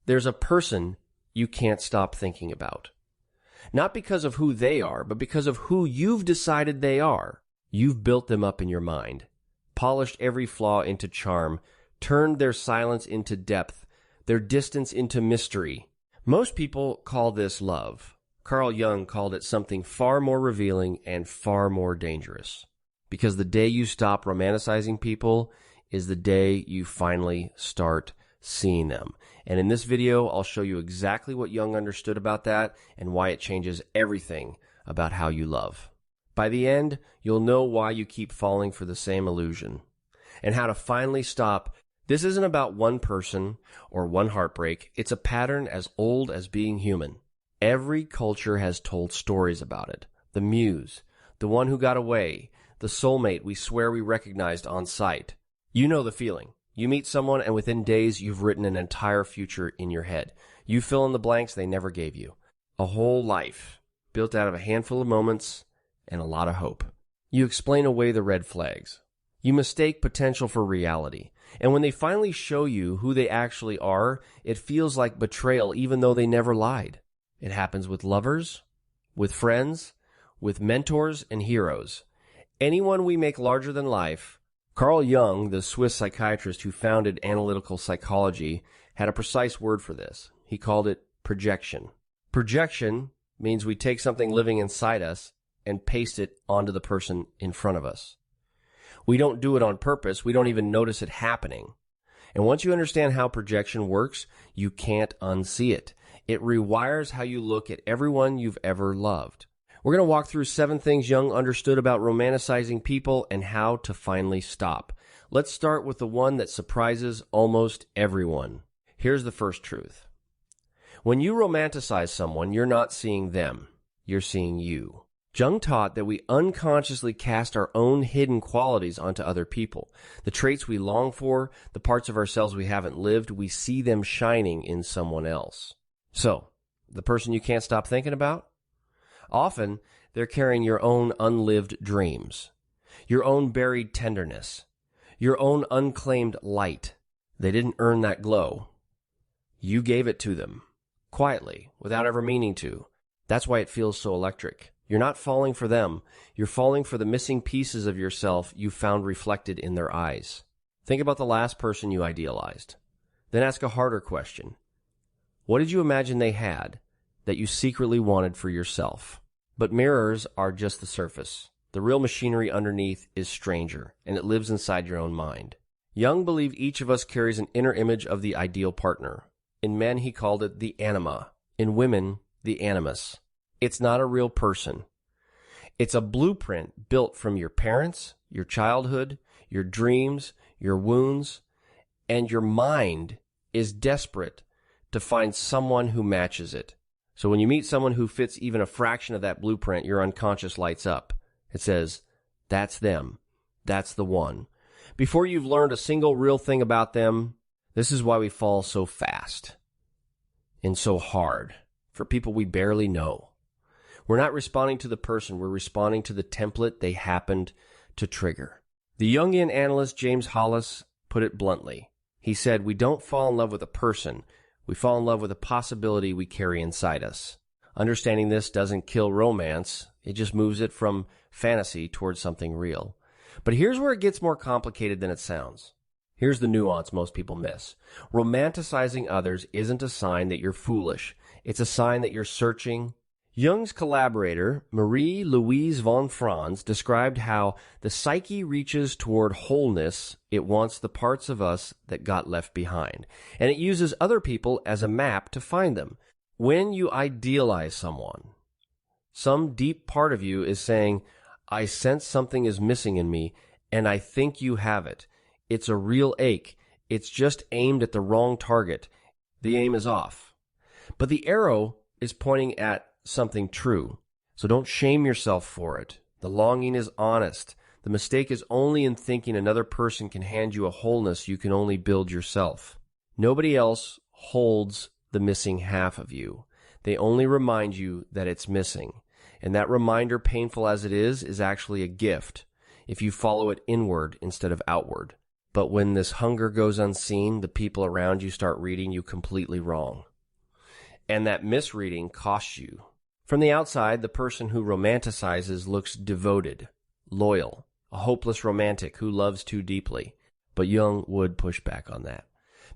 There's a person you can't stop thinking about. Not because of who they are, but because of who you've decided they are. You've built them up in your mind, polished every flaw into charm, turned their silence into depth, their distance into mystery. Most people call this love. Carl Jung called it something far more revealing and far more dangerous. Because the day you stop romanticizing people is the day you finally start seeing them. And in this video, I'll show you exactly what Jung understood about that and why it changes everything about how you love. By the end, you'll know why you keep falling for the same illusion and how to finally stop. This isn't about one person or one heartbreak. It's a pattern as old as being human. Every culture has told stories about it. The muse, the one who got away, the soulmate we swear we recognized on sight. You know the feeling. You meet someone and within days you've written an entire future in your head. You fill in the blanks they never gave you. A whole life built out of a handful of moments and a lot of hope. You explain away the red flags. You mistake potential for reality. And when they finally show you who they actually are, it feels like betrayal even though they never lied. It happens with lovers, with friends, with mentors and heroes. Anyone we make larger than life. Carl Jung, the Swiss psychiatrist who founded analytical psychology, had a precise word for this. He called it projection. Projection means we take something living inside us and paste it onto the person in front of us. We don't do it on purpose. We don't even notice it happening. And once you understand how projection works, you can't unsee it. It rewires how you look at everyone you've ever loved. We're going to walk through 7 things Jung understood about romanticizing people and how to finally stop. Let's start with the one that surprises almost everyone. Here's the first truth. When you romanticize someone, you're not seeing them. You're seeing you. Jung taught that we unconsciously cast our own hidden qualities onto other people. The traits we long for, the parts of ourselves we haven't lived, we see them shining in someone else. So, the person you can't stop thinking about? Often, they're carrying your own unlived dreams, your own buried tenderness, your own unclaimed light. They didn't earn that glow. You gave it to them, quietly, without ever meaning to. That's why it feels so electric. You're not falling for them. You're falling for the missing pieces of yourself you found reflected in their eyes. Think about the last person you idealized. Then ask a harder question. What did you imagine they had that you secretly wanted for yourself? But mirrors are just the surface. The real machinery underneath is stranger, and it lives inside your own mind. Jung believed each of us carries an inner image of the ideal partner. In men, he called it the Anima. In women, the Animus. It's not a real person. It's a blueprint built from your parents, your childhood, your dreams, your wounds, and your mind is desperate to find someone who matches it. So when you meet someone who fits even a fraction of that blueprint, your unconscious lights up. It says, that's them. That's the one. Before you've learned a single real thing about them, this is why we fall so fast and so hard for people we barely know. We're not responding to the person. We're responding to the template they happened to trigger. The Jungian analyst James Hollis put it bluntly. He said, we don't fall in love with a person. We fall in love with a possibility we carry inside us. Understanding this doesn't kill romance. It just moves it from fantasy towards something real. But here's where it gets more complicated than it sounds. Here's the nuance most people miss. Romanticizing others isn't a sign that you're foolish. It's a sign that you're searching. Jung's collaborator, Marie-Louise von Franz, described how the psyche reaches toward wholeness. It wants the parts of us that got left behind. And it uses other people as a map to find them. When you idealize someone, some deep part of you is saying, I sense something is missing in me, and I think you have it. It's a real ache. It's just aimed at the wrong target. The aim is off. But the arrow is pointing at something true. So don't shame yourself for it. The longing is honest. The mistake is only in thinking another person can hand you a wholeness you can only build yourself. Nobody else holds the missing half of you. They only remind you that it's missing. And that reminder, painful as it is actually a gift if you follow it inward instead of outward. But when this hunger goes unseen, the people around you start reading you completely wrong. And that misreading costs you. From the outside, the person who romanticizes looks devoted, loyal, a hopeless romantic who loves too deeply. But Jung would push back on that.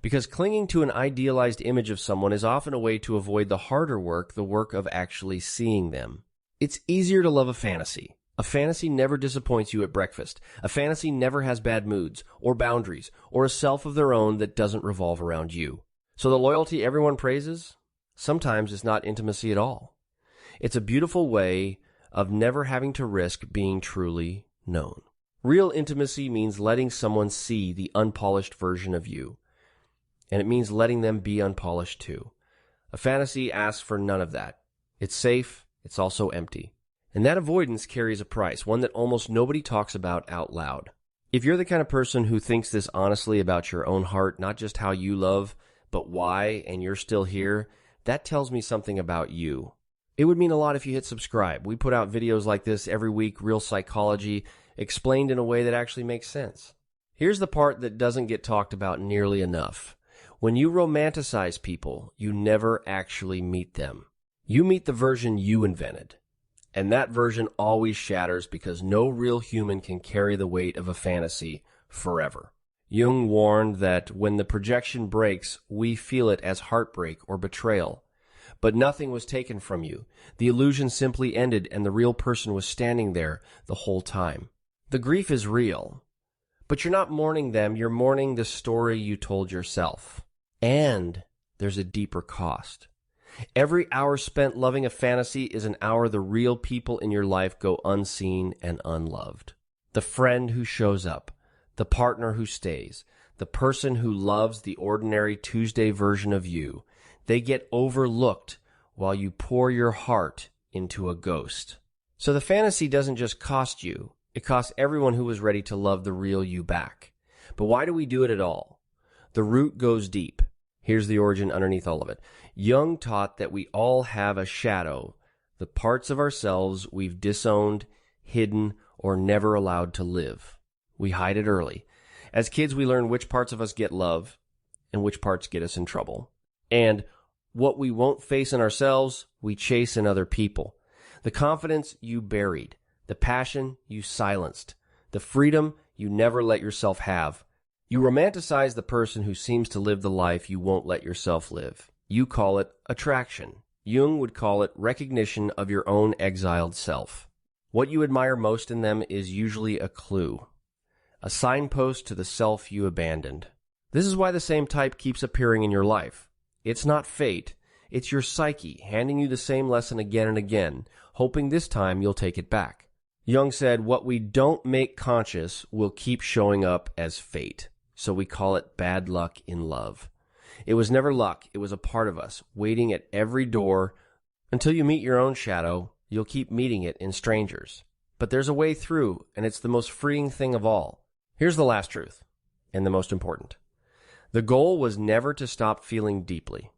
Because clinging to an idealized image of someone is often a way to avoid the harder work, the work of actually seeing them. It's easier to love a fantasy. A fantasy never disappoints you at breakfast. A fantasy never has bad moods, or boundaries, or a self of their own that doesn't revolve around you. So the loyalty everyone praises? Sometimes it's not intimacy at all. It's a beautiful way of never having to risk being truly known. Real intimacy means letting someone see the unpolished version of you. And it means letting them be unpolished too. A fantasy asks for none of that. It's safe, it's also empty. And that avoidance carries a price, one that almost nobody talks about out loud. If you're the kind of person who thinks this honestly about your own heart, not just how you love, but why, and you're still here, that tells me something about you. It would mean a lot if you hit subscribe. We put out videos like this every week, real psychology, explained in a way that actually makes sense. Here's the part that doesn't get talked about nearly enough. When you romanticize people, you never actually meet them. You meet the version you invented. And that version always shatters because no real human can carry the weight of a fantasy forever. Jung warned that when the projection breaks, we feel it as heartbreak or betrayal. But nothing was taken from you. The illusion simply ended and the real person was standing there the whole time. The grief is real. But you're not mourning them, you're mourning the story you told yourself. And there's a deeper cost. Every hour spent loving a fantasy is an hour the real people in your life go unseen and unloved. The friend who shows up, the partner who stays, the person who loves the ordinary Tuesday version of you, they get overlooked while you pour your heart into a ghost. So the fantasy doesn't just cost you, it costs everyone who was ready to love the real you back. But why do we do it at all? The root goes deep. Here's the origin underneath all of it. Jung taught that we all have a shadow, the parts of ourselves we've disowned, hidden, or never allowed to live. We hide it early. As kids, we learn which parts of us get love and which parts get us in trouble. And what we won't face in ourselves, we chase in other people. The confidence you buried, the passion you silenced, the freedom you never let yourself have. You romanticize the person who seems to live the life you won't let yourself live. You call it attraction. Jung would call it recognition of your own exiled self. What you admire most in them is usually a clue, a signpost to the self you abandoned. This is why the same type keeps appearing in your life. It's not fate, it's your psyche handing you the same lesson again and again, hoping this time you'll take it back. Jung said, what we don't make conscious will keep showing up as fate. So we call it bad luck in love. It was never luck, it was a part of us, waiting at every door. Until you meet your own shadow, you'll keep meeting it in strangers. But there's a way through, and it's the most freeing thing of all. Here's the last truth, and the most important. The goal was never to stop feeling deeply.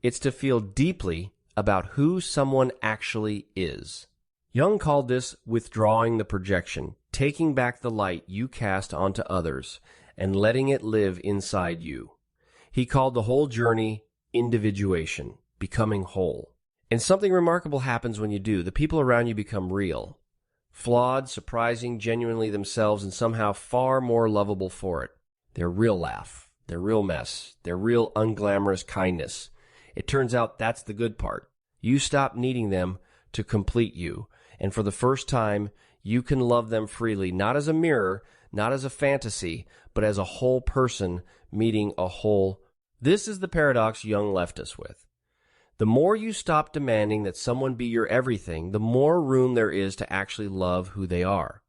It's to feel deeply about who someone actually is. Jung called this withdrawing the projection, taking back the light you cast onto others, and letting it live inside you. He called the whole journey individuation, becoming whole. And something remarkable happens when you do. The people around you become real. Flawed, surprising, genuinely themselves, and somehow far more lovable for it. Their real laugh, their real mess, their real unglamorous kindness. It turns out that's the good part. You stop needing them to complete you. And for the first time, you can love them freely, not as a mirror, not as a fantasy, but as a whole person meeting a whole. This is the paradox Jung left us with. The more you stop demanding that someone be your everything, the more room there is to actually love who they are.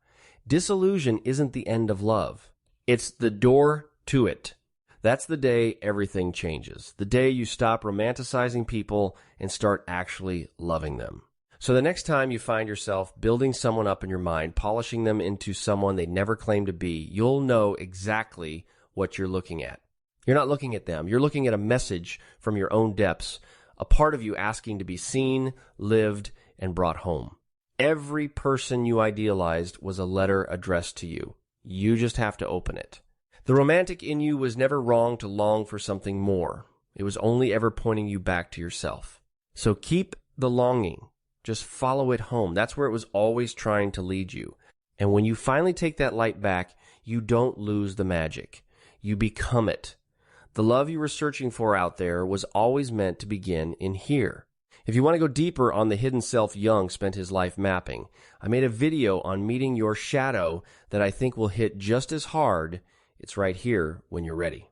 Disillusion isn't the end of love. It's the door to it. That's the day everything changes. The day you stop romanticizing people and start actually loving them. So the next time you find yourself building someone up in your mind, polishing them into someone they never claimed to be, you'll know exactly what you're looking at. You're not looking at them. You're looking at a message from your own depths, a part of you asking to be seen, lived, and brought home. Every person you idealized was a letter addressed to you. You just have to open it. The romantic in you was never wrong to long for something more. It was only ever pointing you back to yourself. So keep the longing. Just follow it home. That's where it was always trying to lead you. And when you finally take that light back, you don't lose the magic. You become it. The love you were searching for out there was always meant to begin in here. If you want to go deeper on the hidden self Jung spent his life mapping, I made a video on meeting your shadow that I think will hit just as hard. It's right here when you're ready.